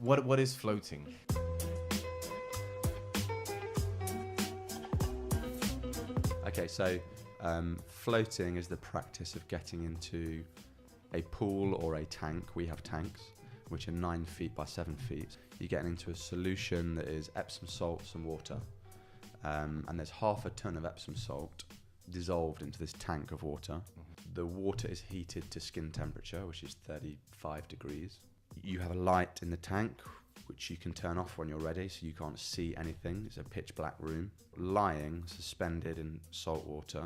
What is floating? Okay, so floating is the practice of getting into a pool or a tank. We have tanks which are 9 feet by 7 feet. You're getting into a solution that is Epsom salt, some water, and there's half a ton of Epsom salt dissolved into this tank of water. Mm-hmm. The water is heated to skin temperature, which is 35 degrees. You have a light in the tank which you can turn off when you're ready, so you can't see anything. It's a pitch black room. Lying suspended in salt water,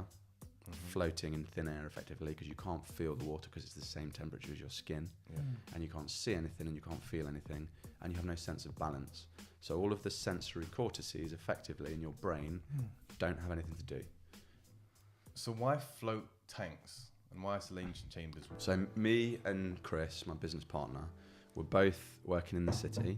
floating in thin air effectively, because you can't feel the water because it's the same temperature as your skin. Yeah. And you can't see anything and you can't feel anything, and you have no sense of balance. So all of the sensory cortices effectively in your brain don't have anything to do. So why float tanks and why isolation chambers? So me and Chris, my business partner, were both working in the city,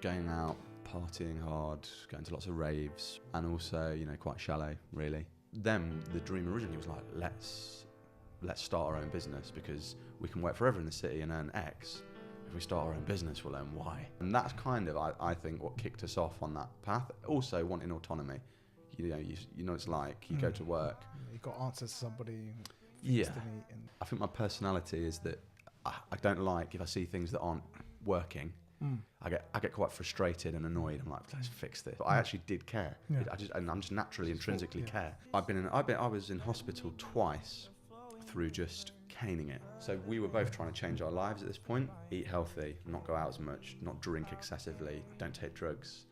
going out, partying hard, going to lots of raves, and also, you know, quite shallow, really. Then the dream originally was like, let's start our own business, because we can work forever in the city and earn X. If we start our own business, we'll earn Y. And that's kind of, I think, what kicked us off on that path. Also wanting autonomy. You know, it's like you go to work. You've got answers to somebody. Yeah. To meet and I think my personality is that I don't like if I see things that aren't working. I get quite frustrated and annoyed. I'm like, let's fix this. But I actually did care. Yeah. I'm just naturally, intrinsically care. I was in hospital twice through just caning it. So we were both trying to change our lives at this point. Eat healthy, not go out as much, not drink excessively, don't take drugs.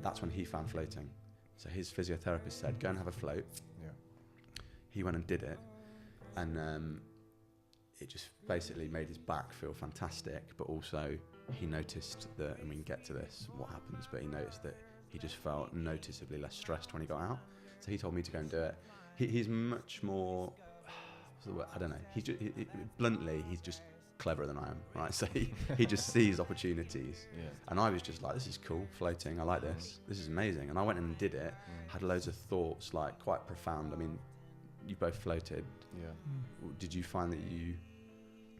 That's when he found floating. So his physiotherapist said, go and have a float. Yeah. He went and did it. And it just basically made his back feel fantastic, but also he noticed that, and we can get to this, what happens, but he noticed that he just felt noticeably less stressed when he got out. So he told me to go and do it. He's much more, what's the word? I don't know. Bluntly, he's just cleverer than I am, right? So he just sees opportunities. Yeah. And I was just like, this is cool, floating, I like this. This is amazing. And I went in and did it, had loads of thoughts, like quite profound. I mean, you both floated. Yeah. Did you find that you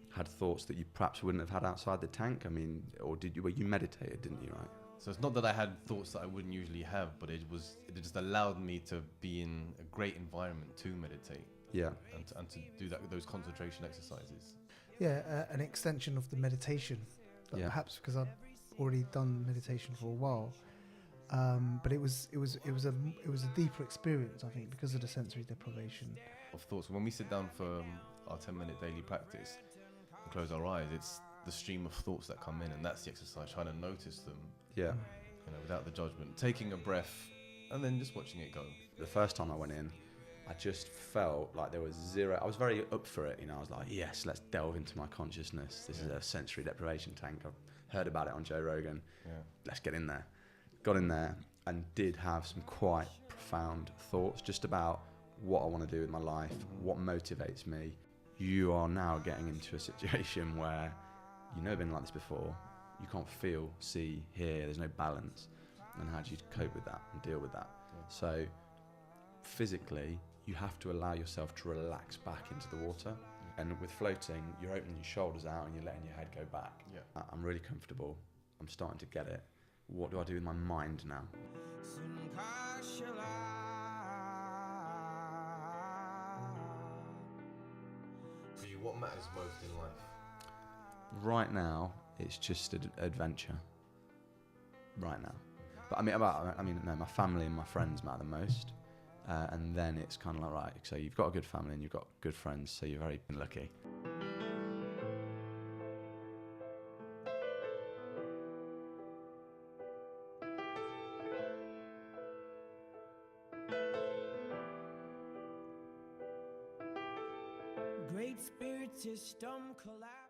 had thoughts that you perhaps wouldn't have had outside the tank? I mean, or you meditated, didn't you, right? So it's not that I had thoughts that I wouldn't usually have, but it just allowed me to be in a great environment to meditate. Yeah. And to do those concentration exercises. Yeah, an extension of the meditation, but perhaps because I've already done meditation for a while. But it was a deeper experience, I think, because of the sensory deprivation. Of thoughts. When we sit down for our 10-minute daily practice and close our eyes, it's the stream of thoughts that come in, and that's the exercise, trying to notice them. Yeah. You know, without the judgment, taking a breath, and then just watching it go. The first time I went in, I just felt like there was zero. I was very up for it, you know. I was like, yes, let's delve into my consciousness. This is a sensory deprivation tank. I've heard about it on Joe Rogan. Yeah. Let's get in there. Got in there and did have some quite profound thoughts just about what I want to do with my life, what motivates me. You are now getting into a situation where you've never been like this before. You can't feel, see, hear. There's no balance. And how do you cope with that and deal with that? Yeah. So physically, you have to allow yourself to relax back into the water. And with floating, you're opening your shoulders out and you're letting your head go back. Yeah. I'm really comfortable. I'm starting to get it. What do I do with my mind now? For you, what matters most in life? Right now, it's just an adventure. Right now. But no, my family and my friends matter the most. And then it's kind of like, right, so you've got a good family and you've got good friends, so you're very lucky. Great spirited storm collide.